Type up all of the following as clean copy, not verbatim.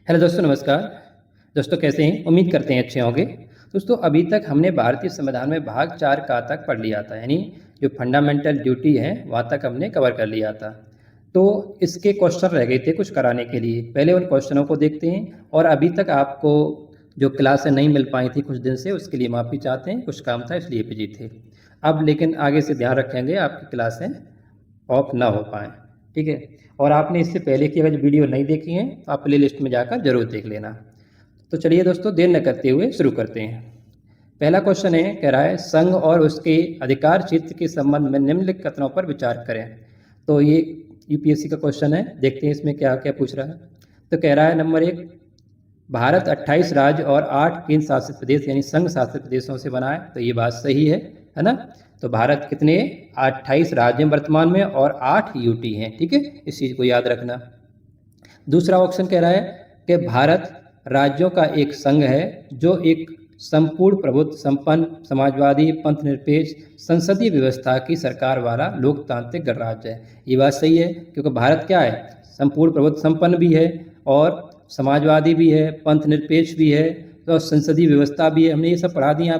Hello दोस्तों, नमस्कार। दोस्तों कैसे हैं? उम्मीद करते हैं अच्छे होंगे। दोस्तों अभी तक हमने भारतीय संविधान में भाग 4 का तक पढ़ लिया था, यानी जो फंडामेंटल ड्यूटी है वहाँ तक हमने कवर कर लिया था। तो इसके क्वेश्चन रह गए थे कुछ कराने के लिए। पहले उन क्वेश्चनों को देखते हैं। और अभी तक आपको जो क्लासें नहीं मिल पाई थी कुछ दिन से, उसके लिए माफ़ी चाहते हैं, कुछ काम था इसलिए बिजी थे। अब लेकिन आगे से ध्यान रखेंगे आपकी क्लासें ऑफ ना हो पाएँ, ठीक है। और आपने इससे पहले की अगर वीडियो नहीं देखी हैं तो आप प्ले लिस्ट में जाकर जरूर देख लेना। तो चलिए दोस्तों, देर न करते हुए शुरू करते हैं। पहला क्वेश्चन है, कह रहा है संघ और उसके अधिकार क्षेत्र के संबंध में निम्नलिखित कथनों पर विचार करें। तो ये यूपीएससी का क्वेश्चन है, देखते हैं इसमें क्या क्या पूछ रहा है। तो कह रहा है नंबर 1, भारत 28 राज्य और 8 केंद्र शासित प्रदेश यानी संघ शासित प्रदेशों से बना है। तो ये बात सही है ना। तो भारत कितने 28 राज्य हैं वर्तमान में और 8 यूटी हैं, ठीक है, इस चीज़ को याद रखना। दूसरा ऑप्शन कह रहा है कि भारत राज्यों का एक संघ है जो एक संपूर्ण प्रभुत्व संपन्न समाजवादी पंथ निरपेक्ष संसदीय व्यवस्था की सरकार वाला लोकतांत्रिक गणराज्य है। ये बात सही है, क्योंकि भारत क्या है, संपूर्ण प्रभुत्व संपन्न भी है और समाजवादी भी है, पंथ निरपेक्ष भी है, तो संसदीय व्यवस्था भी है। हमने ये सब पढ़ा दिया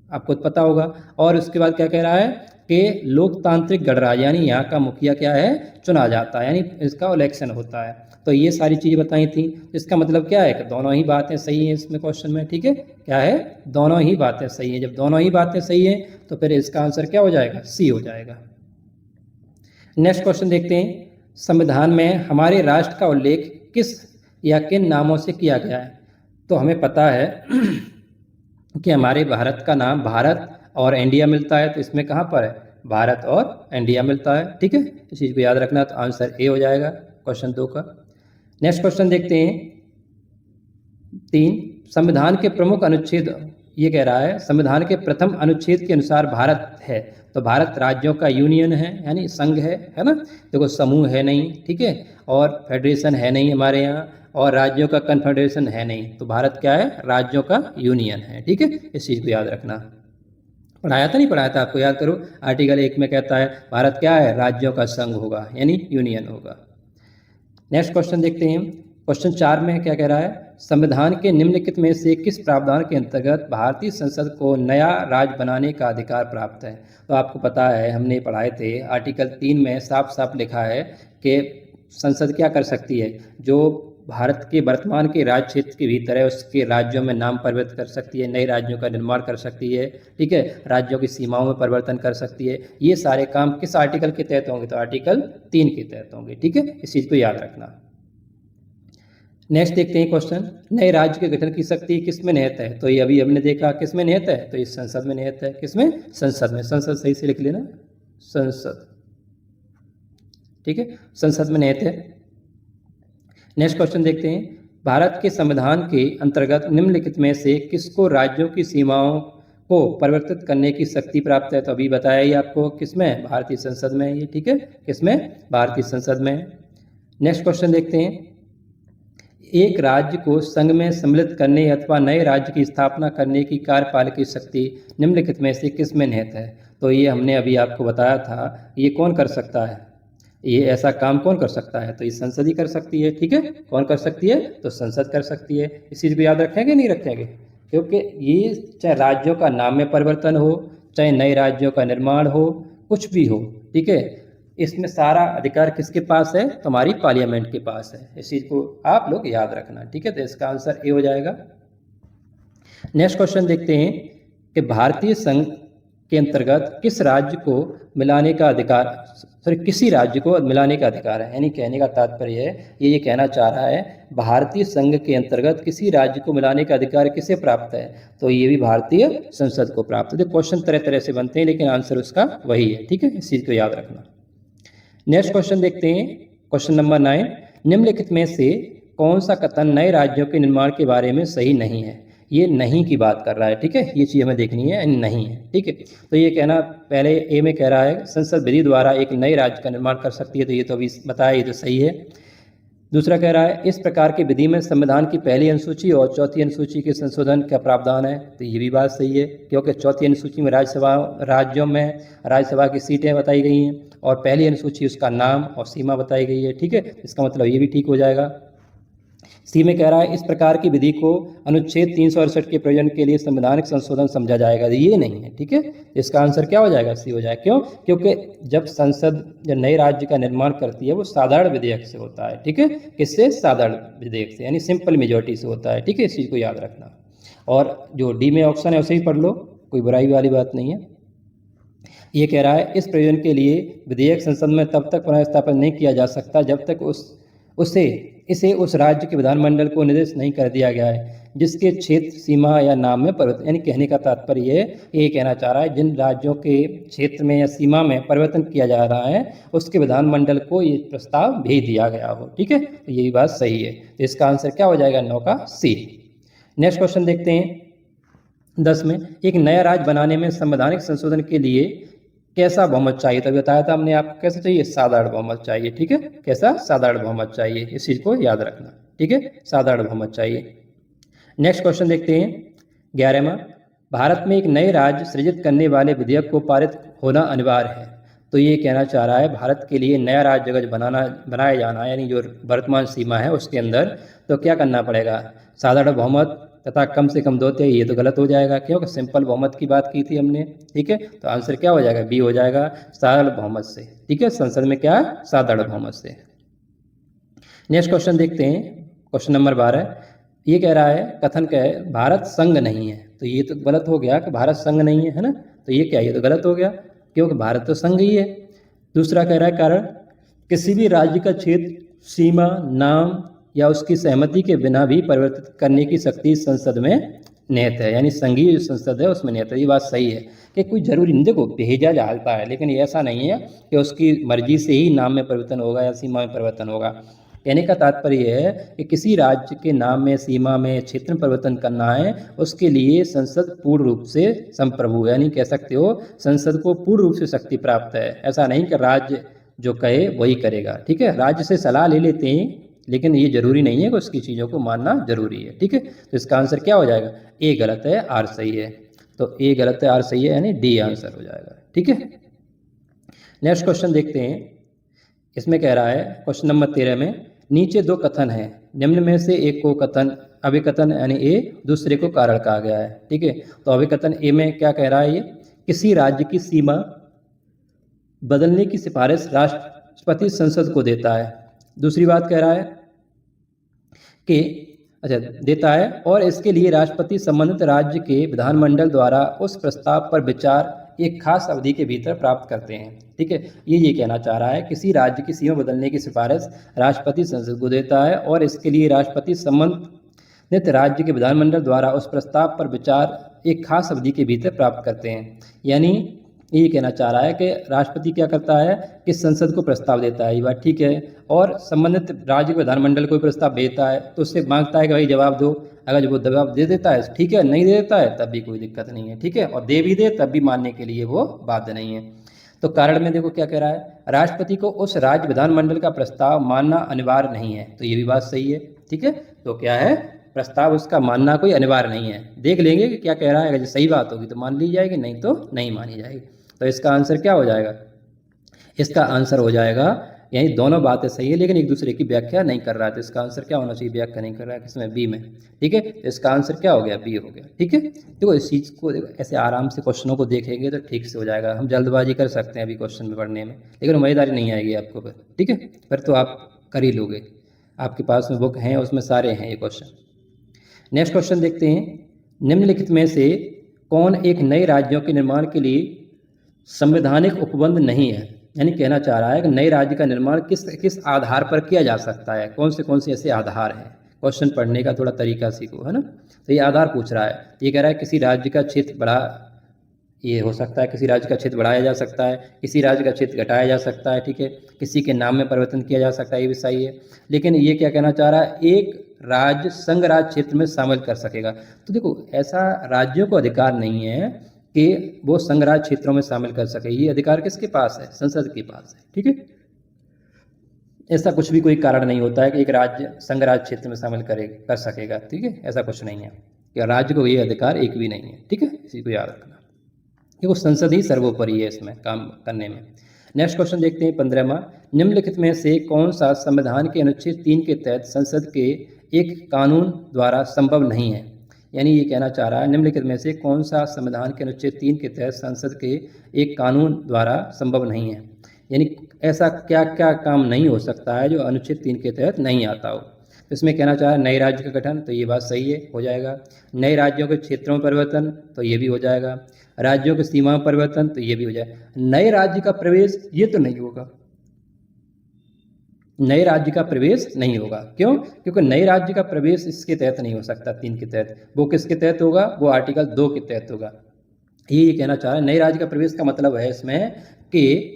आपको पता होगा। और उसके बाद क्या कह रहा है कि लोकतांत्रिक गणराज्य यानी यहाँ का मुखिया क्या है, चुना जाता है, यानी इसका इलेक्शन होता है। तो ये सारी चीज़ें बताई थी। इसका मतलब क्या है कि दोनों ही बातें सही हैं इसमें क्वेश्चन में, ठीक है। क्या है, दोनों ही बातें सही हैं। जब दोनों ही बातें सही हैं तो फिर इसका आंसर क्या हो जाएगा, सी हो जाएगा। नेक्स्ट क्वेश्चन देखते हैं, संविधान में हमारे राष्ट्र का उल्लेख किस या किन नामों से किया गया है। तो हमें पता है कि हमारे भारत का नाम भारत और इंडिया मिलता है। तो इसमें कहाँ पर है, भारत और इंडिया मिलता है, ठीक है। इस चीज़ को याद रखना। तो आंसर ए हो जाएगा क्वेश्चन 2 का। नेक्स्ट क्वेश्चन देखते हैं 3, संविधान के प्रमुख अनुच्छेद। ये कह रहा है संविधान के प्रथम अनुच्छेद के अनुसार भारत है। तो भारत राज्यों का यूनियन है, यानी संघ है ना। देखो समूह है नहीं, ठीक है, और फेडरेशन है नहीं हमारे यहाँ, और राज्यों का कन्फेडरेशन है नहीं। तो भारत क्या है, राज्यों का यूनियन है, ठीक है। इस चीज़ को याद रखना। पढ़ाया था नहीं पढ़ाया था, आपको याद करो। आर्टिकल 1 में कहता है भारत क्या है, राज्यों का संघ होगा, यानी यूनियन होगा। नेक्स्ट क्वेश्चन देखते हैं, क्वेश्चन 4 में क्या कह रहा है, संविधान के निम्नलिखित में से किस प्रावधान के अंतर्गत भारतीय संसद को नया राज्य बनाने का अधिकार प्राप्त है। तो आपको पता है, हमने पढ़ाए थे, आर्टिकल 3 में साफ साफ लिखा है कि संसद क्या कर सकती है, जो भारत के वर्तमान के राज्य क्षेत्र के भीतर है उसके राज्यों में नाम परिवर्तित कर सकती है, नए राज्यों का निर्माण कर सकती है, ठीक है, राज्यों की सीमाओं में परिवर्तन कर सकती है। ये सारे काम किस आर्टिकल के तहत होंगे, तो आर्टिकल 3 के तहत होंगे, ठीक है। इस चीज़ को याद रखना। नेक्स्ट देखते हैं क्वेश्चन, नए राज्य के गठन की शक्ति किस में निहित है। तो ये अभी हमने देखा किस में निहित है, तो इस संसद में निहित है। किसमें, संसद में। संसद सही से लिख लेना, संसद, ठीक है, संसद में निहित है। नेक्स्ट क्वेश्चन देखते हैं, भारत के संविधान के अंतर्गत निम्नलिखित में से किसको राज्यों की सीमाओं को परिवर्तित करने की शक्ति प्राप्त है। तो अभी बताया ही आपको, किसमें, भारतीय संसद में ये, ठीक है, किसमें, भारतीय संसद में। नेक्स्ट क्वेश्चन देखते हैं, एक राज्य को संघ में सम्मिलित करने अथवा नए राज्य की स्थापना करने की कार्यपालिकी शक्ति निम्नलिखित में से किसमें निहित है। तो ये हमने अभी आपको बताया था, ये कौन कर सकता है, ये ऐसा काम कौन कर सकता है, तो ये संसद ही कर सकती है, ठीक है। कौन कर सकती है, तो संसद कर सकती है। इस चीज़ को याद रखेंगे नहीं रखेंगे, क्योंकि ये चाहे राज्यों का नाम में परिवर्तन हो, चाहे नए राज्यों का निर्माण हो, कुछ भी हो, ठीक है, इसमें सारा अधिकार किसके पास है, तो हमारी पार्लियामेंट के पास है। इस चीज़ को आप लोग याद रखना, ठीक है। तो इसका आंसर ए हो जाएगा। नेक्स्ट क्वेश्चन देखते हैं कि भारतीय संघ के अंतर्गत किस राज्य को मिलाने का अधिकार, किसी राज्य को मिलाने का अधिकार है। यानी कहने का तात्पर्य है, ये कहना चाह रहा है भारतीय संघ के अंतर्गत किसी राज्य को मिलाने का अधिकार किसे प्राप्त है, तो ये भी भारतीय संसद को प्राप्त है। तो क्वेश्चन तरह तरह से बनते हैं, लेकिन आंसर उसका वही है, ठीक है। इस चीज़ को याद रखना। नेक्स्ट क्वेश्चन देखते हैं, क्वेश्चन नंबर 9, निम्नलिखित में से कौन सा कथन नए राज्यों के निर्माण के बारे में सही नहीं है। ये नहीं की बात कर रहा है, ठीक है, ये चीज़ हमें देखनी है, नहीं है, ठीक है। तो ये कहना, पहले ए में कह रहा है संसद विधि द्वारा एक नए राज्य का निर्माण कर सकती है, तो ये तो अभी बताया, ये तो सही है। दूसरा कह रहा है इस प्रकार की विधि में संविधान की पहली अनुसूची और चौथी अनुसूची के संशोधन का प्रावधान है, तो ये भी बात सही है, क्योंकि चौथी अनुसूची में राज्यों में राज्यसभा की सीटें बताई गई हैं और पहली अनुसूची उसका नाम और सीमा बताई गई है, ठीक है। इसका मतलब ये भी ठीक हो जाएगा। सी में कह रहा है इस प्रकार की विधि को अनुच्छेद 368 के प्रयोजन के लिए संवैधानिक संशोधन समझा जाएगा। ये नहीं है, ठीक है। इसका आंसर क्या हो जाएगा? सी हो जाएगा। क्यों? क्योंकि जब संसद जब नए राज्य का निर्माण करती है वो साधारण विधेयक से होता है, ठीक है। किससे? साधारण विधेयक से, यानी सिंपल मेजोरिटी से होता है, ठीक है। इस चीज़ को याद रखना। और जो डी में ऑप्शन है उसे ही पढ़ लो, कोई बुराई वाली बात नहीं है। ये कह रहा है इस प्रयोजन के लिए विधेयक संसद में तब तक पुनः स्थापित नहीं किया जा सकता जब तक इसे उस राज्य के विधानमंडल को निर्देश नहीं कर दिया गया है जिसके क्षेत्र, सीमा या नाम में परिवर्तन। यानी कहने का तात्पर्य ये कहना चाह रहा है जिन राज्यों के क्षेत्र में या सीमा में परिवर्तन किया जा रहा है उसके विधानमंडल को ये प्रस्ताव भेज दिया गया हो, ठीक है। तो यही बात सही है। तो इसका आंसर क्या हो जाएगा? 9 का सी। नेक्स्ट क्वेश्चन देखते हैं 10 में। एक नया राज्य बनाने में संवैधानिक संशोधन के लिए कैसा बहुमत चाहिए? तो बताया था हमने आपको कैसा चाहिए? साधारण बहुमत चाहिए, ठीक है। कैसा? साधारण बहुमत चाहिए। इस चीज़ को याद रखना, ठीक है। साधारण बहुमत चाहिए। नेक्स्ट क्वेश्चन देखते हैं 11वां। भारत में एक नए राज्य सृजित करने वाले विधेयक को पारित होना अनिवार्य है। तो ये कहना चाह रहा है भारत के लिए नया राज्य अगर बनाया जाना है, यानी जो वर्तमान सीमा है उसके अंदर, तो क्या करना पड़ेगा? साधारण बहुमत तथा कम से कम 2/3। ये तो गलत हो जाएगा क्योंकि सिंपल बहुमत की बात की थी हमने, ठीक है। तो आंसर क्या हो जाएगा? बी हो जाएगा, साधारण बहुमत से, ठीक है। संसद में क्या? साधारण बहुमत से। नेक्स्ट क्वेश्चन देखते हैं, क्वेश्चन नंबर 12। ये कह रहा है कथन क्या है? भारत संघ नहीं है। तो ये तो गलत हो गया कि भारत संघ नहीं है, है ना। तो ये क्या? ये तो गलत हो गया क्योंकि भारत तो संघ ही है। दूसरा कह रहा है कारण किसी भी राज्य का क्षेत्र, सीमा, नाम या उसकी सहमति के बिना भी परिवर्तित करने की शक्ति संसद में निहित है। यानी संघीय जो संसद है उसमें निहित है। ये बात सही है कि कोई जरूरी नहीं, देखो भेजा जाता है लेकिन ये ऐसा नहीं है कि उसकी मर्जी से ही नाम में परिवर्तन होगा या सीमा में परिवर्तन होगा। कहने का तात्पर्य है कि किसी राज्य के नाम में, सीमा में, क्षेत्र में परिवर्तन करना है उसके लिए संसद पूर्ण रूप से संप्रभु, यानी कह सकते हो संसद को पूर्ण रूप से शक्ति प्राप्त है। ऐसा नहीं कि राज्य जो कहे वही करेगा, ठीक है। राज्य से सलाह ले लेते हैं लेकिन ये जरूरी नहीं है कि उसकी चीज़ों को मानना जरूरी है, ठीक है। तो इसका आंसर क्या हो जाएगा? ए गलत है, आर सही है। तो ए गलत है, आर सही है, यानी डी आंसर हो जाएगा, ठीक है। नेक्स्ट क्वेश्चन देखते हैं। इसमें कह रहा है क्वेश्चन नंबर 13 में नीचे 2 कथन हैं, निम्न में से एक को कथन अभिकथन यानी ए, दूसरे को कारण कहा गया है, ठीक है। तो अभिकथन ए में क्या कह रहा है? ये किसी राज्य की सीमा बदलने की सिफारिश राष्ट्रपति संसद को देता है। दूसरी बात कह रहा है कि देता है और इसके लिए राष्ट्रपति संबंधित राज्य के विधानमंडल द्वारा उस प्रस्ताव पर विचार एक खास अवधि के भीतर प्राप्त करते हैं, ठीक है। ये कहना चाह रहा है किसी राज्य की सीमा बदलने की सिफारिश राष्ट्रपति संसद को देता है और इसके लिए राष्ट्रपति संबंधित राज्य के विधानमंडल द्वारा उस प्रस्ताव पर विचार एक खास अवधि के भीतर प्राप्त करते हैं। यानी ये कहना चाह रहा है कि राष्ट्रपति क्या करता है कि संसद को प्रस्ताव देता है, ये बात ठीक है, और संबंधित राज्य के विधानमंडल को प्रस्ताव भेजता है तो उससे मांगता है कि भाई जवाब दो। अगर वो जवाब दे देता है ठीक है, नहीं दे देता है तब भी कोई दिक्कत नहीं है, ठीक है। और दे भी दे तब भी मानने के लिए वो बाध्य नहीं है। तो कारण में देखो क्या कह रहा है, राष्ट्रपति को उस राज्य विधानमंडल का प्रस्ताव मानना अनिवार्य नहीं है। तो ये भी बात सही है, ठीक है। तो क्या है, प्रस्ताव उसका मानना कोई अनिवार्य नहीं है। देख लेंगे कि क्या कह रहा है, अगर सही बात होगी तो मान ली जाएगी, नहीं तो नहीं मानी जाएगी। तो इसका आंसर क्या हो जाएगा? इसका आंसर हो जाएगा, यही दोनों बातें सही है लेकिन एक दूसरे की व्याख्या नहीं कर रहा है। तो इसका आंसर क्या होना चाहिए? व्याख्या नहीं कर रहा है, किसमें? बी में, ठीक है। तो इसका आंसर क्या हो गया? बी हो गया, ठीक है। देखो इस चीज़ को ऐसे आराम से क्वेश्चनों को देखेंगे तो ठीक से हो जाएगा। हम जल्दबाजी कर सकते हैं अभी क्वेश्चन में पढ़ने में, लेकिन मज़ेदारी नहीं आएगी आपको फिर, ठीक है। फिर तो आप कर ही लोगे, आपके पास में बुक हैं उसमें सारे हैं ये क्वेश्चन। नेक्स्ट क्वेश्चन देखते हैं, निम्नलिखित में से कौन एक नए राज्यों के निर्माण के लिए संवैधानिक उपबंध नहीं है? यानी कहना चाह रहा है कि नए राज्य का निर्माण किस आधार पर किया जा सकता है, कौन से ऐसे आधार हैं। क्वेश्चन पढ़ने का थोड़ा तरीका सीखो, है ना। तो ये आधार पूछ रहा है, ये कह रहा है किसी राज्य का क्षेत्र बढ़ा, ये हो सकता है किसी राज्य का क्षेत्र बढ़ाया जा सकता है, किसी राज्य का क्षेत्र घटाया जा सकता है, ठीक है। किसी के नाम में परिवर्तन किया जा सकता है, ये भी सही है। लेकिन ये क्या कहना चाह रहा है, एक राज्य संघ राज्य क्षेत्र में शामिल कर सकेगा। तो देखो ऐसा राज्यों को अधिकार नहीं है कि वो संघ राज्य क्षेत्रों में शामिल कर सके। ये अधिकार किसके पास है? संसद के पास है, ठीक है। ऐसा कुछ भी कोई कारण नहीं होता है कि एक राज्य संघ राज्य क्षेत्र में शामिल कर सकेगा, ठीक है। ऐसा कुछ नहीं है कि राज्य को ये अधिकार एक भी नहीं है, ठीक है। इसी को याद रखना, देखो संसद ही सर्वोपरि है इसमें काम करने में। नेक्स्ट क्वेश्चन देखते हैं 15वां, निम्नलिखित में से कौन सा संविधान के अनुच्छेद 3 के तहत संसद के एक कानून द्वारा संभव नहीं है। यानी ये कहना चाह रहा है निम्नलिखित में से कौन सा संविधान के अनुच्छेद 3 के तहत संसद के एक कानून द्वारा संभव नहीं है। यानी ऐसा क्या क्या काम नहीं हो सकता है जो अनुच्छेद 3 के तहत नहीं आता हो। तो इसमें कहना चाह रहा है नए राज्य का गठन, तो ये बात सही है, हो जाएगा। नए राज्यों के क्षेत्रों में परिवर्तन, तो ये भी हो जाएगा। राज्यों की सीमा में परिवर्तन, तो ये भी हो जाएगा। नए राज्य का प्रवेश, ये तो नहीं होगा, नए राज्य का प्रवेश नहीं होगा। क्यों? क्योंकि नए राज्य का प्रवेश इसके तहत नहीं हो सकता 3 के तहत। वो किसके तहत होगा? वो आर्टिकल 2 के तहत होगा। ये कहना चाह रहा है नए राज्य का प्रवेश का मतलब है इसमें कि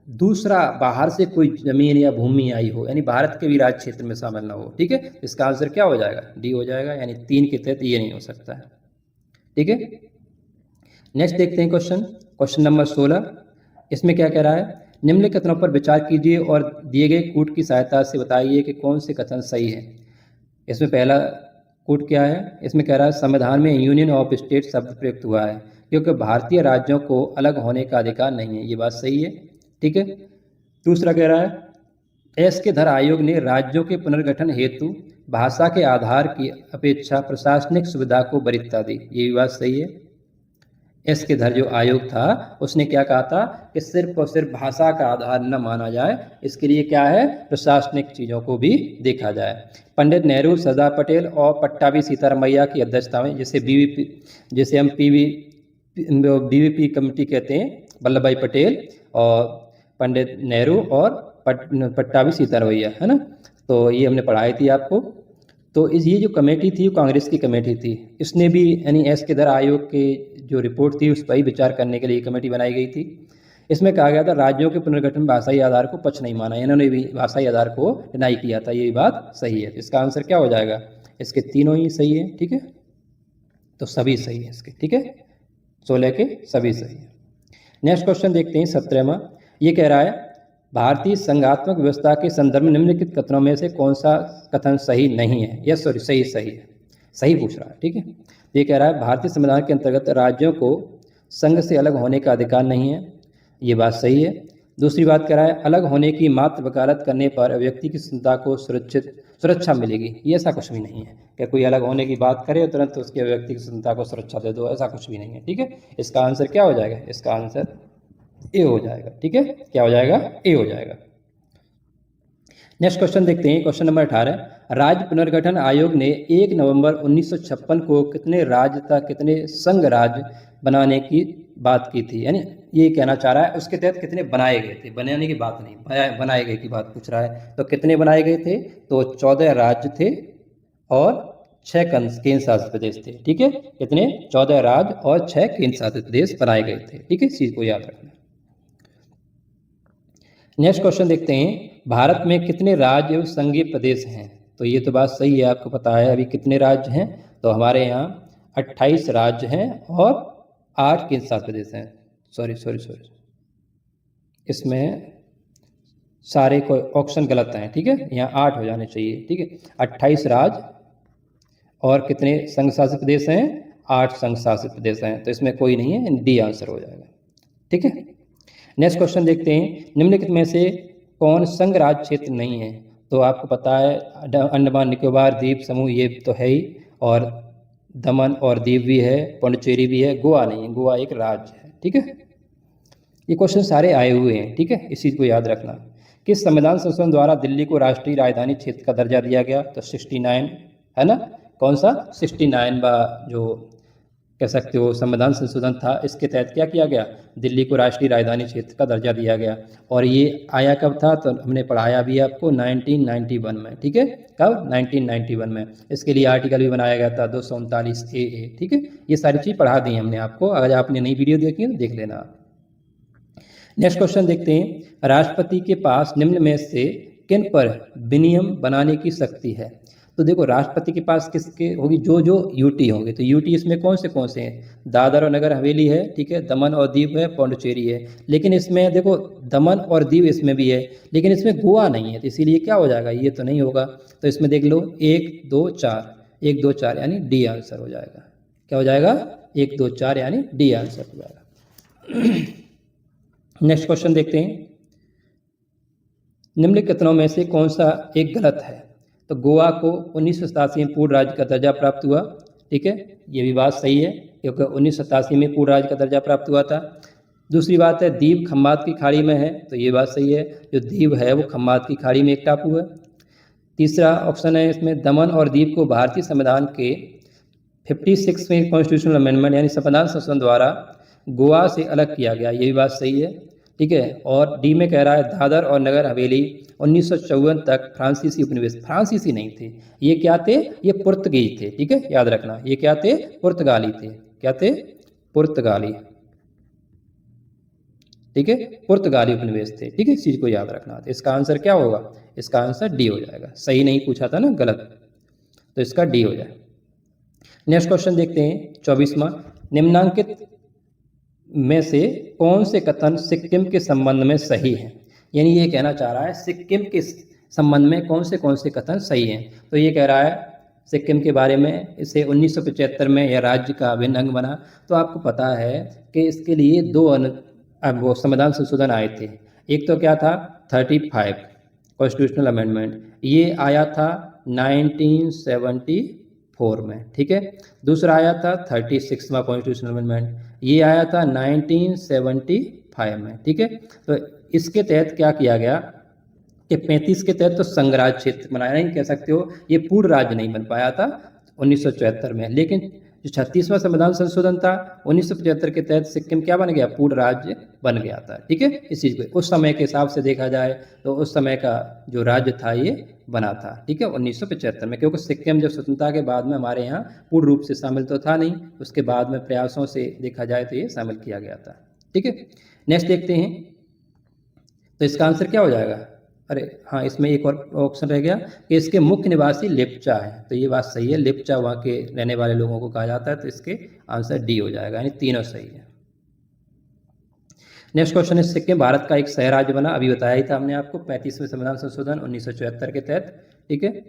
दूसरा बाहर से कोई जमीन या भूमि आई हो, यानी भारत के भी राज्य क्षेत्र में शामिल ना हो। ठीक है, इसका आंसर क्या हो जाएगा? डी हो जाएगा, यानी 3 के तहत ये नहीं हो सकता है। ठीक है, नेक्स्ट देखते हैं क्वेश्चन नंबर 16। इसमें क्या कह रहा है? निम्नलिखित कथनों पर विचार कीजिए और दिए गए कूट की सहायता से बताइए कि कौन से कथन सही है। इसमें पहला कूट क्या है? इसमें कह रहा है संविधान में यूनियन ऑफ स्टेट शब्द प्रयुक्त हुआ है क्योंकि भारतीय राज्यों को अलग होने का अधिकार नहीं है। ये बात सही है। ठीक है, दूसरा कह रहा है एस के धर आयोग ने राज्यों के पुनर्गठन हेतु भाषा के आधार की अपेक्षा प्रशासनिक सुविधा को वरीयता दी। ये भी बात सही है। एस के धर जो आयोग था उसने क्या कहा था कि सिर्फ और सिर्फ भाषा का आधार न माना जाए, इसके लिए क्या है? प्रशासनिक चीज़ों को भी देखा जाए। पंडित नेहरू, सरदार पटेल और पट्टाभी सीतारामैया की अध्यक्षता में, जिसे हम बीवीपी कमेटी कहते हैं, वल्लभ भाई पटेल और पंडित नेहरू और पट्टाभी सीतारामैया, है ना। तो ये हमने पढ़ाई थी आपको। तो ये जो कमेटी थी कांग्रेस की कमेटी थी, इसने भी यानी एस के धर आयोग की जो रिपोर्ट थी उस पर ही विचार करने के लिए कमेटी बनाई गई थी। इसमें कहा गया था राज्यों के पुनर्गठन भाषाई आधार को पक्ष नहीं माना, इन्होंने भी भाषाई आधार को डिनाई किया था। ये बात सही है। इसका आंसर क्या हो जाएगा? इसके तीनों ही सही है। ठीक है, तो सभी सही है इसके। ठीक है, 16 के सभी सही है। नेक्स्ट क्वेश्चन देखते हैं 17वां। ये कह रहा है भारतीय संघात्मक व्यवस्था के संदर्भ में निम्नलिखित कथनों में से कौन सा कथन सही नहीं है? यस सॉरी, सही है, सही पूछ रहा है। ठीक है, ये कह रहा है भारतीय संविधान के अंतर्गत राज्यों को संघ से अलग होने का अधिकार नहीं है। ये बात सही है। दूसरी बात कह रहा है अलग होने की मात्र वकालत करने पर व्यक्ति की स्वतंत्रता को सुरक्षा मिलेगी। ये ऐसा कुछ भी नहीं है कि कोई अलग होने की बात करे और तुरंत उसके व्यक्ति की स्वतंत्रता को सुरक्षा दे दो, ऐसा कुछ भी नहीं है। ठीक है, इसका आंसर क्या हो जाएगा? इसका आंसर ए हो जाएगा। ठीक है, क्या हो जाएगा? ए हो जाएगा। नेक्स्ट क्वेश्चन देखते हैं, क्वेश्चन नंबर 18। राज्य पुनर्गठन आयोग ने 1 नवंबर 1956 को कितने राज्य तथा कितने संघ राज्य बनाने की बात की थी? यानी ये कहना चाह रहा है उसके तहत कितने बनाए गए थे, बनाने की बात नहीं, बनाए गए की बात पूछ रहा है। तो कितने बनाए गए थे? तो 14 राज्य थे और 6 केंद्र शासित प्रदेश थे। ठीक है, कितने? 14 राज्य और 6 केंद्र शासित प्रदेश बनाए गए थे। ठीक है, इस चीज को याद रखना। नेक्स्ट क्वेश्चन देखते हैं भारत में कितने राज्य एवं संघीय प्रदेश हैं? तो ये तो बात सही है, आपको पता है अभी कितने राज्य हैं। तो हमारे यहाँ 28 राज्य हैं और 8 केंद्र शासित प्रदेश हैं। सॉरी, इसमें सारे को ऑप्शन गलत हैं। ठीक है, यहाँ 8 हो जाने चाहिए। ठीक है, 28 राज्य और कितने संघ शासित प्रदेश हैं? 8 संघ शासित प्रदेश हैं। तो इसमें कोई नहीं है, डी आंसर हो जाएगा। ठीक है, नेक्स्ट क्वेश्चन देखते हैं निम्नलिखित में से कौन संघ राज्य क्षेत्र नहीं है? तो आपको पता है अंडमान निकोबार द्वीप समूह ये तो है ही, और दमन और दीव भी है, पुडुचेरी भी है, गोवा नहीं है, गोवा एक राज्य है। ठीक है, ये क्वेश्चन सारे आए हुए हैं। ठीक है, इस चीज़ को याद रखना। किस संविधान संशोधन द्वारा दिल्ली को राष्ट्रीय राजधानी क्षेत्र का दर्जा दिया गया? तो 69 है ना। कौन सा? 69 जो कह सकते हो संविधान संशोधन था, इसके तहत क्या किया गया? दिल्ली को राष्ट्रीय राजधानी क्षेत्र का दर्जा दिया गया। और ये आया कब था? तो हमने पढ़ाया भी आपको 1991 में। ठीक है, कब? 1991 में। इसके लिए आर्टिकल भी बनाया गया था 239 ए। ठीक है, ये सारी चीज़ पढ़ा दी हमने आपको, अगर आपने नई वीडियो देखी है तो देख लेना। नेक्स्ट क्वेश्चन देखते हैं राष्ट्रपति के पास निम्न में से किन पर विनियम बनाने की शक्ति है? तो देखो राष्ट्रपति के पास किसके होगी? जो यूटी होंगे। तो यूटी इसमें कौन से हैं? दादर और नगर हवेली है, ठीक है, दमन और दीव है, पुडुचेरी है। लेकिन इसमें देखो दमन और दीव इसमें भी है, लेकिन इसमें गोवा नहीं है। तो इसीलिए क्या हो जाएगा? ये तो नहीं होगा। तो इसमें देख लो 1 2 4 यानी डी आंसर हो जाएगा। क्या हो जाएगा? 1 2 4 यानी डी आंसर हो जाएगा। नेक्स्ट क्वेश्चन देखते हैं निम्नलिखित कथनों में से कौन सा एक गलत है? तो गोवा को 1987 में पूर्ण राज्य का दर्जा प्राप्त हुआ। ठीक है, ये भी बात सही है क्योंकि 1987 में पूर्ण राज्य का दर्जा प्राप्त हुआ था। दूसरी बात है द्वीप खम्बात की खाड़ी में है, तो ये बात सही है, जो द्वीप है वो खम्बात की खाड़ी में एक टापू है। तीसरा ऑप्शन है इसमें दमन और दीव को भारतीय संविधान के 56वें कॉन्स्टिट्यूशनल अमेंडमेंट यानी संविधान संशोधन द्वारा गोवा से अलग किया गया, ये भी बात सही है। ठीक है, और डी में कह रहा है दादर और नगर हवेली 1954 तक फ्रांसीसी उपनिवेश, फ्रांसीसी नहीं थे, ये क्या थे, ये पुर्तगीज थे। ठीक है, याद रखना ये क्या थे, पुर्तगाली थे। क्या थे, पुर्तगाली। ठीक है, पुर्तगाली उपनिवेश थे। ठीक है, इस चीज को याद रखना। तो इसका आंसर क्या होगा, इसका आंसर डी हो जाएगा। सही नहीं पूछा था ना, गलत, तो इसका डी हो जाए। नेक्स्ट क्वेश्चन देखते हैं 24वां, निम्नांकित में से कौन से कथन सिक्किम के संबंध में सही है। यानी ये कहना चाह रहा है सिक्किम के संबंध में कौन से कथन सही हैं। तो ये कह रहा है सिक्किम के बारे में, इसे 1975 में यह राज्य का अभिन्न अंग बना। तो आपको पता है कि इसके लिए दो वो संविधान संशोधन आए थे। एक तो क्या था 35 कॉन्स्टिट्यूशनल अमेंडमेंट, ये आया था 1974 में। ठीक है, दूसरा आया था 36वां कॉन्स्टिट्यूशनल अमेंडमेंट, ये आया था 1975 में। ठीक है, तो इसके तहत क्या किया गया कि 35 के तहत तो संघराज्य क्षेत्र बनाया, नहीं कह सकते हो, ये पूर्ण राज्य नहीं बन पाया था 1974 में। लेकिन जो 36वां संविधान संशोधन था 1975 के तहत सिक्किम क्या बन गया, पूर्ण राज्य बन गया था। ठीक है, इस चीज़ को उस समय के हिसाब से देखा जाए तो उस समय का जो राज्य था ये बना था। ठीक है, 1975 में, क्योंकि सिक्किम जब स्वतंत्रता के बाद में हमारे यहाँ पूर्ण रूप से शामिल तो था नहीं, उसके बाद में प्रयासों से देखा जाए तो ये शामिल किया गया था। ठीक है, नेक्स्ट देखते हैं, तो इसका आंसर क्या हो जाएगा। अरे हाँ, इसमें एक और ऑप्शन रह गया कि इसके मुख्य निवासी लेप्चा है, तो ये बात सही है, लेप्चा वहाँ के रहने वाले लोगों को कहा जाता है, तो इसके आंसर डी हो जाएगा, यानी तीनों सही है। नेक्स्ट क्वेश्चन है सिक्किम भारत का एक शहर राज्य बना, अभी बताया ही था हमने आपको 35वें संविधान संशोधन 1974 के तहत। ठीक है,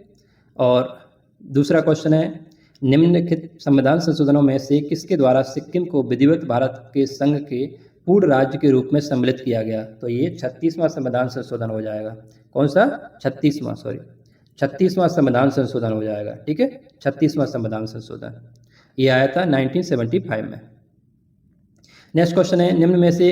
और दूसरा क्वेश्चन है निम्नलिखित संविधान संशोधनों में से किसके द्वारा सिक्किम को विधिवत भारत के संघ के पूर्ण राज्य के रूप में सम्मिलित किया गया। तो ये 36वां संविधान संशोधन हो जाएगा। कौन सा, 36वां संविधान संशोधन हो जाएगा। ठीक है, 36वां संविधान संशोधन, ये आया था 1975 में। नेक्स्ट क्वेश्चन है निम्न में से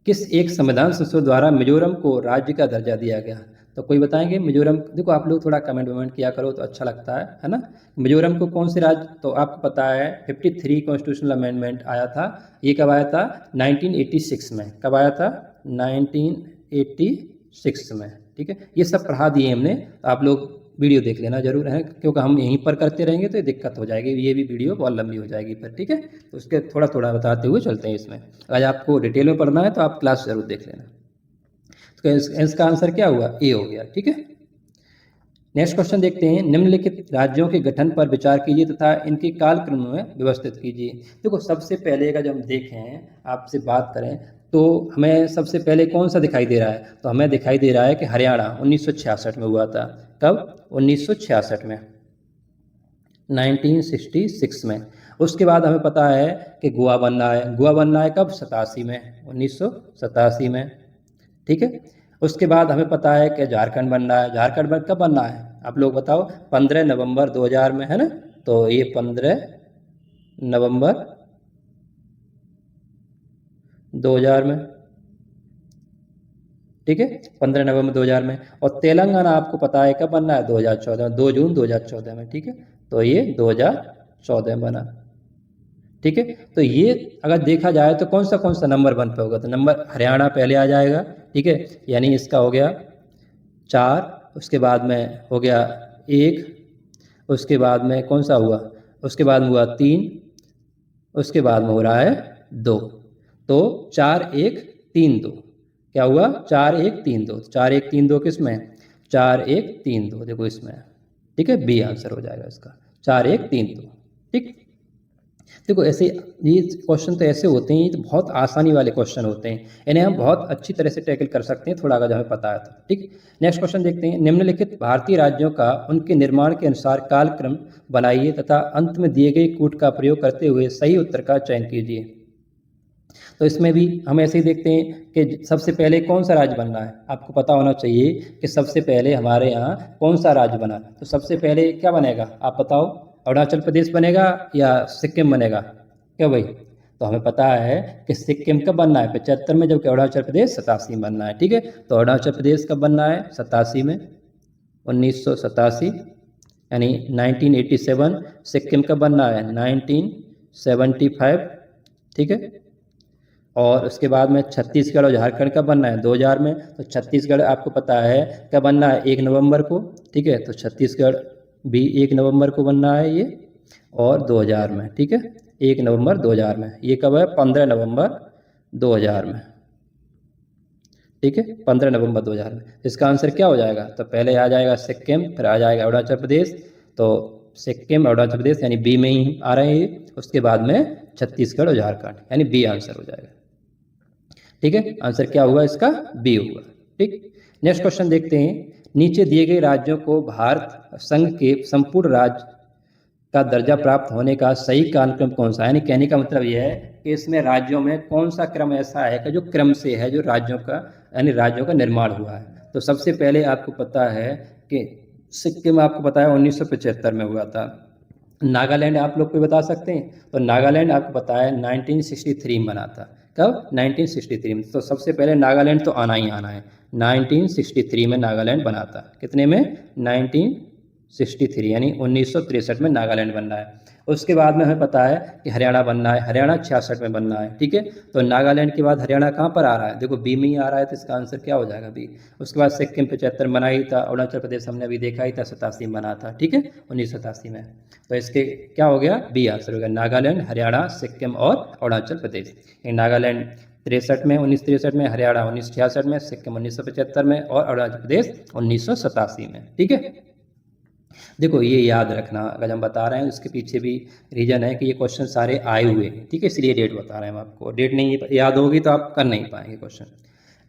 किस एक संविधान संशोधन द्वारा मिजोरम को राज्य का दर्जा दिया गया। तो कोई बताएंगे मिजोरम, देखो आप लोग थोड़ा कमेंट वमेंट किया करो तो अच्छा लगता है ना। मिजोरम को कौन से राज्य, तो आपको पता है 53 कॉन्स्टिट्यूशनल अमेंडमेंट आया था, ये कब आया था 1986 में। कब आया था 1986 में। ठीक है, ये सब पढ़ा दिए हमने, तो आप लोग वीडियो देख लेना जरूर है, क्योंकि हम यहीं पर करते रहेंगे तो ये दिक्कत हो जाएगी, ये भी वीडियो बहुत लंबी हो जाएगी फिर। ठीक है, तो उसके थोड़ा थोड़ा बताते हुए चलते हैं इसमें। अगर आपको डिटेल में पढ़ना है तो आप क्लास जरूर देख लेना। तो इसका आंसर क्या हुआ, ए हो गया। ठीक है, नेक्स्ट क्वेश्चन देखते हैं निम्नलिखित राज्यों के गठन पर विचार कीजिए तथा इनके कालक्रम में व्यवस्थित कीजिए। देखो सबसे पहले का जब हम देखें, आपसे बात करें तो हमें सबसे पहले कौन सा दिखाई दे रहा है, तो हमें दिखाई दे रहा है कि हरियाणा 1966 में हुआ था। कब, 1966 में, 1966 में। उसके बाद हमें पता है कि गोवा बन रहा है, गोवा बन रहा है कब, 87 में, 1987 में। ठीक है, उसके बाद हमें पता है कि झारखंड बन रहा है, झारखंड कब बन रहा है आप लोग बताओ, 15 नवंबर 2000 में, है ना। तो ये 15 नवंबर 2000 में। ठीक है, 15 नवंबर 2000 में। और तेलंगाना आपको पता है कब बनना है, 2014 में, 2 जून 2014 में। ठीक है, तो ये 2014 में बना। ठीक है, तो ये अगर देखा जाए तो कौन सा नंबर वन पे होगा, तो नंबर हरियाणा पहले आ जाएगा। ठीक है, यानी इसका हो गया 4, उसके बाद में हो गया 1, उसके बाद में कौन सा हुआ, उसके बाद में हुआ 3, उसके बाद में हो रहा है 2। तो 4 1 3 2 क्या हुआ, 4 1 3 2, 4 1 3 2 किस में, 4 1 3 2, देखो इसमें। ठीक है, बी आंसर हो जाएगा इसका, 4 1 3 2। ठीक, देखो ऐसे ये क्वेश्चन तो ऐसे होते हैं, ये तो बहुत आसानी वाले क्वेश्चन होते हैं, इन्हें हम बहुत अच्छी तरह से टैकल कर सकते हैं, थोड़ा अगर हमें पता है तो। ठीक, नेक्स्ट क्वेश्चन देखते हैं निम्नलिखित भारतीय राज्यों का उनके निर्माण के अनुसार कालक्रम बनाइए तथा अंत में दिए गए कूट का प्रयोग करते हुए सही उत्तर का चयन कीजिए। तो इसमें भी हम ऐसे ही देखते हैं कि सबसे पहले कौन सा राज्य बन रहा है। आपको पता होना चाहिए कि सबसे पहले हमारे यहाँ कौन सा राज्य बना। तो सबसे पहले क्या बनेगा आप बताओ, अरुणाचल प्रदेश बनेगा या सिक्किम बनेगा? क्यों भाई? तो हमें पता है कि सिक्किम कब बनना है 75 में, जबकि अरुणाचल प्रदेश 87 में बनना है। ठीक है, तो अरुणाचल प्रदेश कब बनना है 87 में, 1987 यानी 1987। सिक्किम कब बनना है 1975। ठीक है, और उसके बाद में छत्तीसगढ़ और झारखंड कब बनना है 2000 में। तो छत्तीसगढ़ आपको पता है कब बनना है 1 नवंबर को। ठीक है, तो छत्तीसगढ़ भी 1 नवंबर को बनना है ये, और 2000 में। ठीक है, 1 नवंबर 2000 में। ये कब है 15 नवंबर 2000 में। ठीक है, 15 नवंबर 2000 में। इसका आंसर क्या हो जाएगा? तो पहले आ जाएगा सिक्किम, फिर आ जाएगा अरुणाचल प्रदेश। तो सिक्किम अरुणाचल प्रदेश यानी बी में ही आ रहे हैं ये। उसके बाद में छत्तीसगढ़ और झारखंड, यानी बी आंसर हो जाएगा। ठीक है, आंसर क्या हुआ इसका? बी हुआ। ठीक, नेक्स्ट क्वेश्चन देखते हैं। नीचे दिए गए राज्यों को भारत संघ के संपूर्ण राज्य का दर्जा प्राप्त होने का सही कालक्रम कौन सा है? यानी कहने का मतलब यह है कि इसमें राज्यों में कौन सा क्रम ऐसा है कि जो क्रम से है, जो राज्यों का यानी राज्यों का निर्माण हुआ है। तो सबसे पहले आपको पता है कि सिक्किम आपको पता है 1975 में हुआ था। नागालैंड आप लोग को बता सकते हैं, तो नागालैंड आपको पता है 1963 में बना था। कब? 1963 में। तो सबसे पहले नागालैंड तो आना ही आना है। 1963 में नागालैंड बना था। कितने में? 1963 यानी 1963 में नागालैंड बनना है। उसके बाद में हमें पता है कि हरियाणा बनना है। हरियाणा 66 में बनना है। ठीक है, तो नागालैंड के बाद हरियाणा कहाँ पर आ रहा है? देखो बी में ही आ रहा है, तो इसका आंसर क्या हो जाएगा? बी। उसके बाद सिक्किम 75 में बना ही था। अरुणाचल प्रदेश हमने अभी देखा ही था 87 में बना था। ठीक है, 1987 में। तो इसके क्या हो गया? बी आंसर हो गया। नागालैंड, हरियाणा, सिक्किम और अरुणाचल प्रदेश। नागालैंड 63 में, 1963 में, हरियाणा 1966 में, सिक्किम 1975 में और अरुणाचल प्रदेश 1987 में। ठीक है, देखो ये याद रखना, अगर हम बता रहे हैं उसके पीछे भी रीजन है कि ये क्वेश्चन सारे आए हुए हैं। ठीक है, इसलिए डेट बता रहे हैं हम आपको। डेट नहीं याद होगी तो आप कर नहीं पाएंगे क्वेश्चन।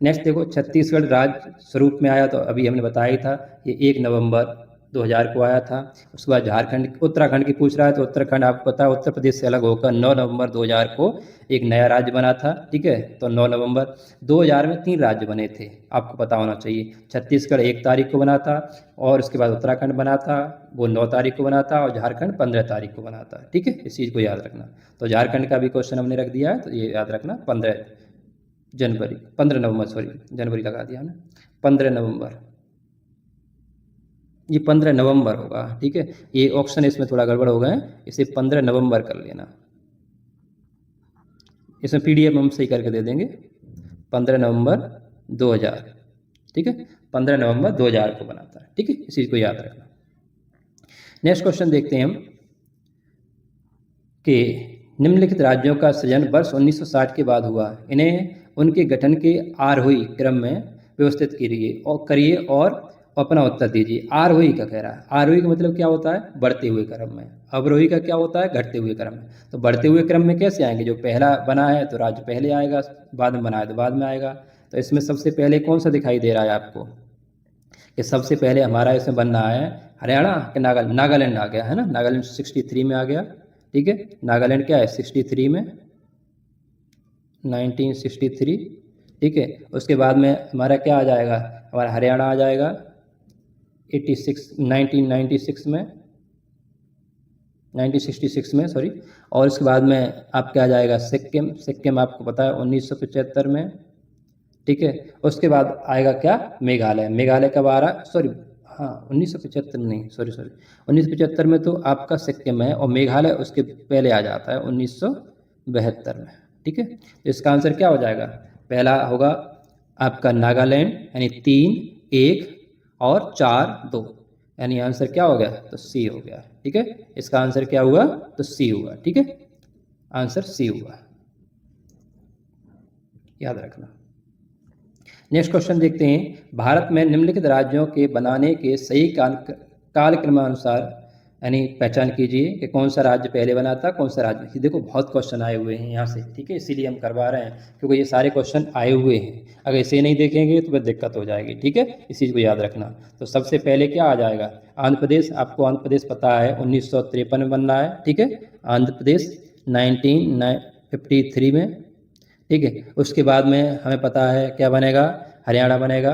नेक्स्ट देखो, छत्तीसगढ़ राज्य स्वरूप में आया तो अभी हमने बताया ही था, ये 1 नवंबर 2000 को आया था। उसके बाद झारखंड, उत्तराखंड की पूछ रहा है तो उत्तराखंड आपको पता है उत्तर प्रदेश से अलग होकर 9 नवंबर 2000 को एक नया राज्य बना था। ठीक है, तो 9 नवंबर 2000 में 3 राज्य बने थे, आपको पता होना चाहिए। छत्तीसगढ़ 1 तारीख को बना था, और उसके बाद उत्तराखंड बना था, वो 9 तारीख को बना था, और झारखंड 15 तारीख को बना था। ठीक है, इस चीज़ को याद रखना। तो झारखंड का भी क्वेश्चन हमने रख दिया है, तो ये याद रखना 15 नवंबर, सॉरी जनवरी लगा दिया ना, 15 नवंबर, ये 15 नवंबर होगा। ठीक है, ये ऑप्शन इसमें थोड़ा गड़बड़ हो गए, इसे 15 नवंबर कर लेना। इसमें पीडीएफ हम सही करके दे देंगे। 15 नवंबर 2000। ठीक है, 15 नवंबर 2000 को बना था। ठीक है, इस चीज़ को याद रखना। नेक्स्ट क्वेश्चन देखते हैं हम कि निम्नलिखित राज्यों का सृजन वर्ष 1960 के बाद हुआ। इन्हें उनके गठन के आरोही क्रम में व्यवस्थित करिए और अपना उत्तर दीजिए। आरोही का कह रहा है। आरोही का मतलब क्या होता है? बढ़ते हुए क्रम में। अवरोही का क्या होता है? घटते हुए क्रम में। तो बढ़ते हुए क्रम में कैसे आएंगे? जो पहला बना है तो राज्य पहले आएगा, बाद में बना है तो बाद में आएगा। तो इसमें सबसे पहले कौन सा दिखाई दे रहा है आपको कि सबसे पहले हमारा इसमें बनना है हरियाणा के नागालैंड आ गया है ना। नागालैंड 63 में आ गया। ठीक है, नागालैंड क्या है 63 में, 1963। ठीक है, उसके बाद में हमारा क्या आ जाएगा? हमारा हरियाणा आ जाएगा 1966 में, 1966 में सॉरी। और उसके बाद में आपका आ जाएगा सिक्किम। सिक्किम आपको पता है 1975 में। ठीक है, उसके बाद आएगा क्या? मेघालय। मेघालय कब आ रहा? सॉरी हाँ 1975 नहीं, सॉरी 1975 में तो आपका सिक्किम है, और मेघालय उसके पहले आ जाता है 1972 में। ठीक है, तो इसका आंसर क्या हो जाएगा? पहला होगा आपका नागालैंड, यानी 3, 1 और 4, 2, यानी आंसर क्या हो गया? तो सी हो गया। ठीक है, इसका आंसर क्या हुआ? तो सी हुआ। ठीक है, आंसर सी हुआ, याद रखना। नेक्स्ट क्वेश्चन देखते हैं। भारत में निम्नलिखित राज्यों के बनाने के सही कालक्रमानुसार यानी पहचान कीजिए कि कौन सा राज्य पहले बना था, कौन सा राज्य। देखो बहुत क्वेश्चन आए हुए हैं यहाँ से। ठीक है, इसीलिए हम करवा रहे हैं, क्योंकि ये सारे क्वेश्चन आए हुए हैं। अगर इसे नहीं देखेंगे तो फिर दिक्कत हो जाएगी। ठीक है, इस चीज़ को याद रखना। तो सबसे पहले क्या आ जाएगा? आंध्र प्रदेश। आपको आंध्र प्रदेश पता है 1953 में बनना है। ठीक है, आंध्र प्रदेश 1953 में। ठीक है। उसके बाद में हमें पता है क्या बनेगा, हरियाणा बनेगा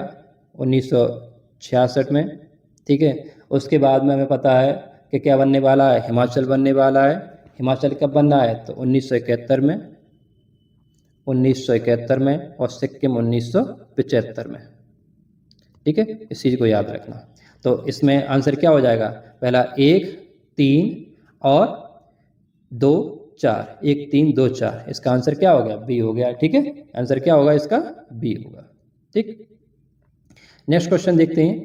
1966 में, ठीक है। उसके बाद में हमें पता है कि क्या बनने वाला है, हिमाचल बनने वाला है। हिमाचल कब बनना है, तो 1971 में, 1971 में, और सिक्किम 1975 में, ठीक है। इस चीज़ को याद रखना। तो इसमें आंसर क्या हो जाएगा, पहला 1, 3 और 2, 4, 1, 3, 2, 4, इसका आंसर क्या हो गया, बी हो गया, ठीक है। आंसर क्या होगा इसका, बी होगा, ठीक। नेक्स्ट क्वेश्चन देखते हैं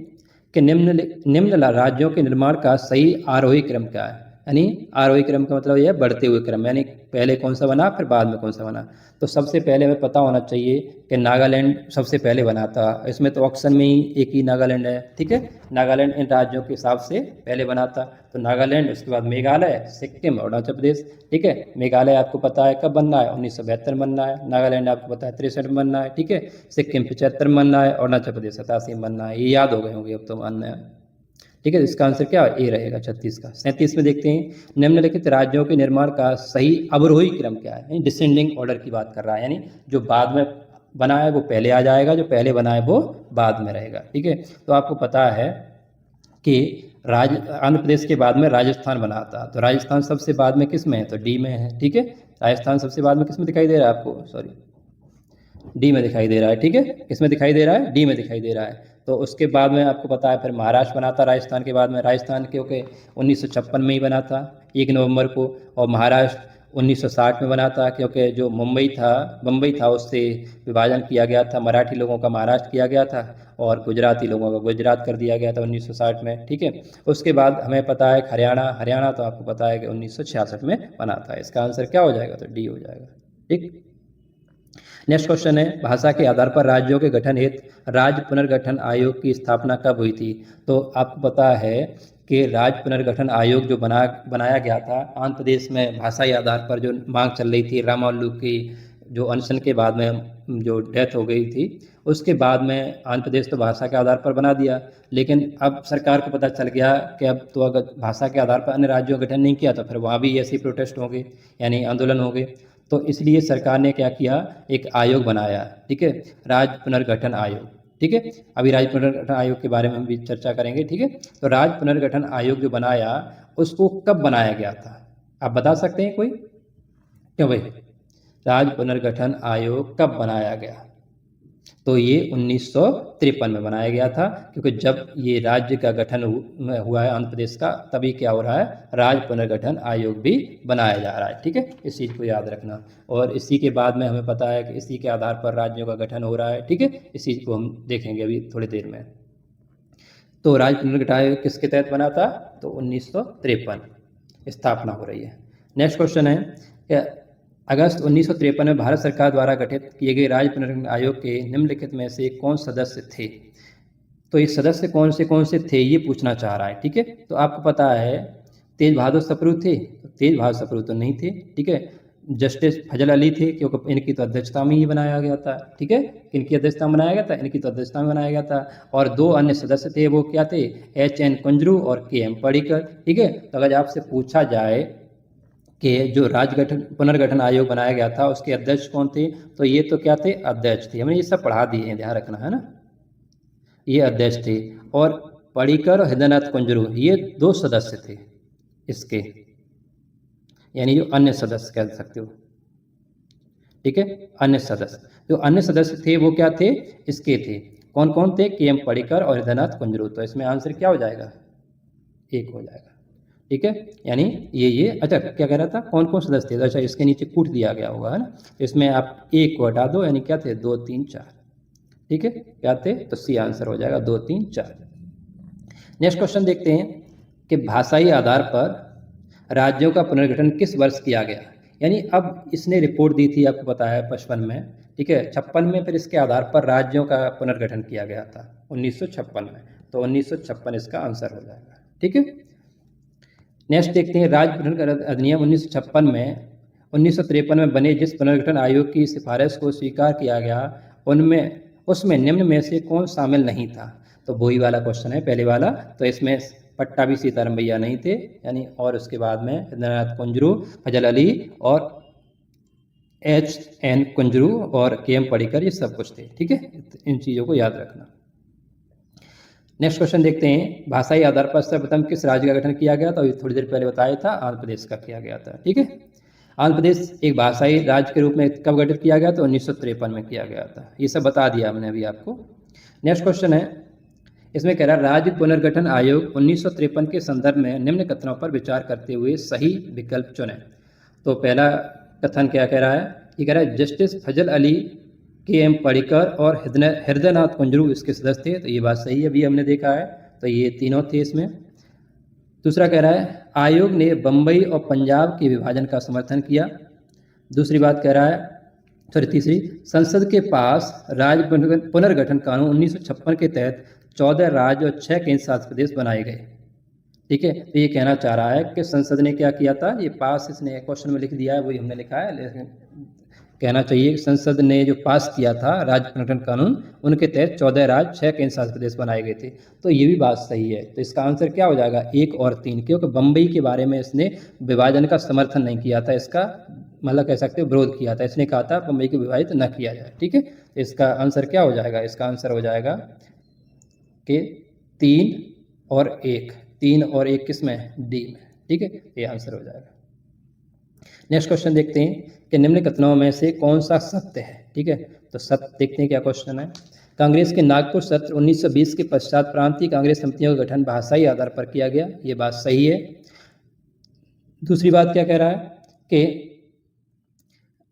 कि निम्न राज्यों के निर्माण का सही आरोही क्रम क्या है। यानी आरोही क्रम का मतलब यह है बढ़ते हुए क्रम, यानी पहले कौन सा बना फिर बाद में कौन सा बना। तो सबसे पहले हमें पता होना चाहिए कि नागालैंड सबसे पहले बना था। इसमें तो ऑप्शन में ही एक ही नागालैंड है, ठीक है। नागालैंड इन राज्यों के हिसाब से पहले बना था। तो नागालैंड, उसके बाद मेघालय, सिक्किम, अरुणाचल प्रदेश, ठीक है। मेघालय आपको पता है कब बनना है, 1972 बनना है। नागालैंड आपको पता है 63 में बनना है, ठीक है। सिक्किम 75 में बनना है, अरुणाचल प्रदेश 87 में बनना है। ये याद हो गए होंगे अब तो मानना है, ठीक है। इसका आंसर क्या ए रहेगा 36 का। 37 में देखते हैं निम्नलिखित राज्यों के निर्माण का सही अवरोही क्रम क्या है। डिसेंडिंग ऑर्डर की बात कर रहा है, यानी जो बाद में बना है वो पहले आ जाएगा, जो पहले बना है वो बाद में रहेगा, ठीक है। तो आपको पता है कि आंध्र प्रदेश के बाद में राजस्थान बना था। तो राजस्थान सबसे बाद में किस में है, तो डी में है, ठीक है। राजस्थान सबसे बाद में किस में दिखाई दे रहा है आपको, सॉरी, डी में दिखाई दे रहा है, ठीक है। किस में दिखाई दे रहा है, डी में दिखाई दे रहा है। तो उसके बाद में आपको पता है फिर महाराष्ट्र बना था राजस्थान के बाद में। राजस्थान क्योंकि 1956 में ही बना था 1 नवंबर को, और महाराष्ट्र 1960 में बना था, क्योंकि जो बम्बई था उससे विभाजन किया गया था। मराठी लोगों का महाराष्ट्र किया गया था और गुजराती लोगों का गुजरात कर दिया गया था 1960 में, ठीक है। उसके बाद हमें पता है हरियाणा तो आपको पता है कि 1966 में बना था। इसका आंसर क्या हो जाएगा, तो डी हो जाएगा, ठीक। नेक्स्ट क्वेश्चन है भाषा के आधार पर राज्यों के गठन हेतु राज्य पुनर्गठन आयोग की स्थापना कब हुई थी। तो आपको पता है कि राज्य पुनर्गठन आयोग जो बनाया गया था आंध्र प्रदेश में भाषाई आधार पर जो मांग चल रही थी, रामालू की जो अनशन के बाद में जो डेथ हो गई थी, उसके बाद में आंध्र प्रदेश तो भाषा के आधार पर बना दिया। लेकिन अब सरकार को पता चल गया कि अब तो अगर भाषा के आधार पर अन्य राज्यों का गठन नहीं किया तो फिर वहाँ भी ऐसे प्रोटेस्ट होंगे, यानी आंदोलन होंगे। तो इसलिए सरकार ने क्या किया, एक आयोग बनाया, ठीक है, राज्य पुनर्गठन आयोग, ठीक है। अभी राज्य पुनर्गठन आयोग के बारे में हम भी चर्चा करेंगे, ठीक है। तो राज्य पुनर्गठन आयोग जो बनाया उसको कब बनाया गया था, आप बता सकते हैं कोई, क्यों भाई, राज्य पुनर्गठन आयोग कब बनाया गया। तो ये 1953 में बनाया गया था, क्योंकि जब ये राज्य का गठन हुआ है आंध्र प्रदेश का, तभी क्या हो रहा है, राज्य पुनर्गठन आयोग भी बनाया जा रहा है, ठीक है। इस चीज़ को याद रखना। और इसी के बाद में हमें पता है कि इसी के आधार पर राज्यों का गठन हो रहा है, ठीक है। इस चीज़ को हम देखेंगे अभी थोड़ी देर में। तो राज्य पुनर्गठन आयोग किसके तहत बना था, तो 1953 स्थापना हो रही है। नेक्स्ट क्वेश्चन है कि अगस्त 1953 में भारत सरकार द्वारा गठित किए गए राज्य पुनर्गठन आयोग के निम्नलिखित में से कौन सदस्य थे। तो ये सदस्य कौन से थे ये पूछना चाह रहा है, ठीक है। तो आपको पता है तेज बहादुर सप्रू थे, तो तेज बहादुर सप्रू तो नहीं थे, ठीक है। जस्टिस फजल अली थे, क्योंकि इनकी तो अध्यक्षता में ही बनाया गया था, ठीक है। इनकी अध्यक्षता में बनाया गया था, इनकी तो अध्यक्षता में बनाया गया था। और 2 अन्य सदस्य थे, वो क्या थे, HN कुंजरू और KM पडिक्कर, ठीक है। तो अगर आपसे पूछा जाए कि जो पुनर्गठन आयोग बनाया गया था उसके अध्यक्ष कौन थे, तो ये तो क्या थे, अध्यक्ष थे। हमने ये सब पढ़ा दिए हैं, ध्यान रखना है ना, ये अध्यक्ष थे। और पडिक्कर और हृदयनाथ कुंजरू ये 2 सदस्य थे इसके, यानी जो अन्य सदस्य कह सकते हो, ठीक है। अन्य सदस्य, जो अन्य सदस्य थे वो क्या थे, इसके थे, कौन कौन थे, KM पडिक्कर और हृदयनाथ कुंजरू। तो इसमें आंसर क्या हो जाएगा, 1 हो जाएगा, ठीक है। यानी ये अच्छा क्या कह रहा था, कौन कौन सदस्य थे, तो अच्छा इसके नीचे कूट दिया गया होगा, है ना। इसमें आप 1 को हटा दो, यानी क्या थे, 2 3 4, ठीक है। क्या थे, तो सी आंसर हो जाएगा 2 3 4। नेक्स्ट क्वेश्चन देखते हैं कि भाषाई आधार पर राज्यों का पुनर्गठन किस वर्ष किया गया। यानी अब इसने रिपोर्ट दी थी, आपको पता है 55 में, ठीक है। 56 में फिर इसके आधार पर राज्यों का पुनर्गठन किया गया था 1956 में। तो 1956 इसका आंसर हो जाएगा, ठीक है। नेक्स्ट देखते हैं राज्य पुनर्गठन अधिनियम 1956 में 1953 में बने जिस पुनर्गठन आयोग की सिफारिश को स्वीकार किया गया उसमें निम्न में से कौन शामिल नहीं था। तो वही वाला क्वेश्चन है पहले वाला। तो इसमें पट्टाभी सीताराम भैया नहीं थे, यानी, और उसके बाद में हृदयनाथ कुंजरू, फजल अली और H.N. कुंजरू और K.M. पडिक्कर, ये सब कुछ थे। ठीक है, इन चीज़ों को याद रखना। नेक्स्ट क्वेश्चन देखते हैं, भाषाई आधार पर सर्वप्रथम किस राज्य का गठन किया गया था? तो थोड़ी देर पहले बताया था, आंध्र प्रदेश का किया गया था। ठीक है, आंध्र प्रदेश एक भाषाई राज्य के रूप में कब गठित किया गया? तो 1953 में किया गया था। ये सब बता दिया हमने अभी आपको। नेक्स्ट क्वेश्चन है, इसमें कह रहा है राज्य पुनर्गठन आयोग 1953 के संदर्भ में निम्न कथनों पर विचार करते हुए सही विकल्प चुनें। तो पहला कथन क्या कह रहा है? ये कह रहा है जस्टिस फजल अली, K.M. पडिक्कर और हृदयनाथ कुंजरू इसके सदस्य थे। तो ये बात सही है, अभी हमने देखा है। तो ये तीनों थे इसमें। दूसरा कह रहा है आयोग ने बम्बई और पंजाब के विभाजन का समर्थन किया। दूसरी बात कह रहा है, तीसरी, संसद के पास राज्य पुनर्गठन कानून 1956 के तहत 14 राज्य और 6 केंद्र शासित प्रदेश बनाए गए। ठीक है, तो ये कहना चाह रहा है कि संसद ने क्या किया था, ये पास इसने क्वेश्चन में लिख दिया है, वही हमने लिखा है, लेकिन कहना चाहिए संसद ने जो पास किया था राज्य पुनर्गठन कानून, उनके तहत 14 राज्य 6 केंद्र शासित प्रदेश बनाए गए थे। तो ये भी बात सही है। तो इसका आंसर क्या हो जाएगा? 1 और 3, क्योंकि बम्बई के बारे में इसने विभाजन का समर्थन नहीं किया था, इसका मतलब कह सकते हो विरोध किया था। इसने कहा था बम्बई को विभाजित न किया जाए। ठीक है, तो इसका आंसर क्या हो जाएगा? इसका आंसर हो जाएगा कि 3 और 1। 3 और 1 किस में? डी में। ठीक है, ये आंसर हो जाएगा। नेक्स्ट क्वेश्चन देखते हैं कि निम्न कथनों में से कौन सा सत्य है? ठीक है, तो सत्य देखते हैं क्या क्वेश्चन है। कांग्रेस के नागपुर सत्र 1920 के पश्चात प्रांतीय कांग्रेस समितियों का गठन भाषाई आधार पर किया गया, ये बात सही है। दूसरी बात क्या कह रहा है कि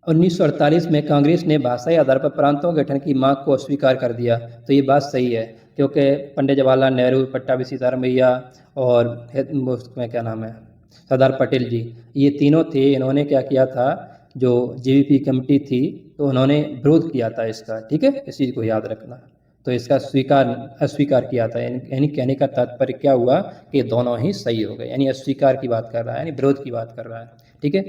1948 में कांग्रेस ने भाषाई आधार पर प्रांतों के गठन की मांग को अस्वीकार कर दिया। तो ये बात सही है, क्योंकि पंडित जवाहरलाल नेहरू, पट्टाभी सीताराम भैया और उसमें क्या नाम है, सरदार पटेल जी, ये तीनों थे। इन्होंने क्या किया था, जो जेवीपी कमेटी थी, तो उन्होंने विरोध किया था इसका। ठीक है, इस चीज़ को याद रखना। तो इसका अस्वीकार किया था, यानी कहने का तात्पर्य क्या हुआ कि दोनों ही सही हो गए, यानी अस्वीकार की बात कर रहा है, यानी विरोध की बात कर रहा है। ठीक है,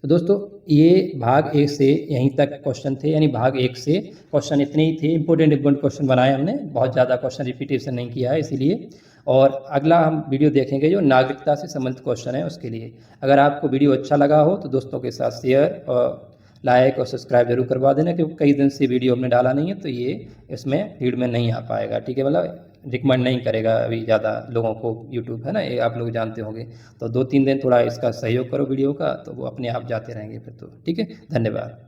तो दोस्तों ये भाग 1 से यहीं तक क्वेश्चन थे, यानी भाग 1 से क्वेश्चन इतने ही थे। इंपॉर्टेंट क्वेश्चन बनाए हमने, बहुत ज़्यादा क्वेश्चन रिपीटेशन नहीं किया है इसीलिए। और अगला हम वीडियो देखेंगे जो नागरिकता से संबंधित क्वेश्चन है उसके लिए। अगर आपको वीडियो अच्छा लगा हो तो दोस्तों के साथ शेयर और लाइक और सब्सक्राइब जरूर करवा देना, क्योंकि कई दिन से वीडियो हमने डाला नहीं है, तो ये इसमें फीड में नहीं आ पाएगा। ठीक है, मतलब रिकमेंड नहीं करेगा अभी ज़्यादा लोगों को यूट्यूब, है ना, ये आप लोग जानते होंगे। तो 2-3 दिन थोड़ा इसका सहयोग करो वीडियो का, तो वो अपने आप जाते रहेंगे फिर तो। ठीक है, धन्यवाद।